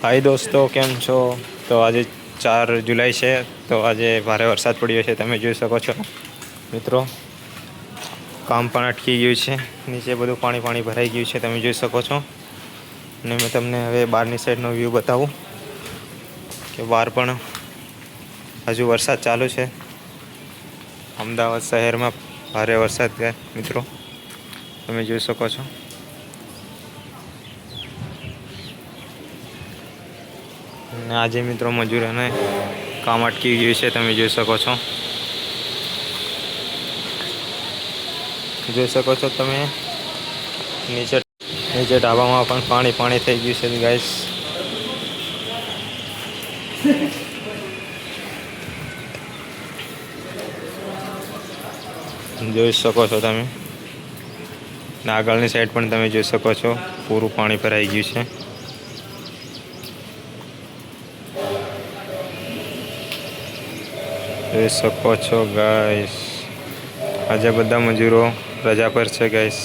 હાય દોસ્તો, કેમ છો? તો આજે 4 જુલાઈ છે, તો આજે ભારે વરસાદ પડ્યો છે. તમે જોઈ શકો છો મિત્રો, કામ પણ અટકી ગયું છે. નીચે બધું પાણી પાણી ભરાઈ ગયું છે, તમે જોઈ શકો છો. અને મેં તમને હવે બહારની સાઈડનો વ્યૂ બતાવું કે બહાર પણ હજુ વરસાદ ચાલુ છે. અમદાવાદ શહેરમાં ભારે વરસાદ ગયા મિત્રો, તમે જોઈ શકો છો. અને આજે મિત્રો મજૂરોને કામ અટકી ગયું છે, તમે જોઈ શકો છો. જોઈ શકો છો તમે નીચે ઢાબામાં પણ પાણી પાણી થઈ ગયું છે ગાઈસ. જોઈ શકો છો તમે. અને આગળની સાઈડ પણ તમે જોઈ શકો છો, પૂરું પાણી ભરાઈ ગયું છે. જોઈ શકો છો ગાઈસ, આજે બધા મજૂરો રજા પર છે ગાઈસ.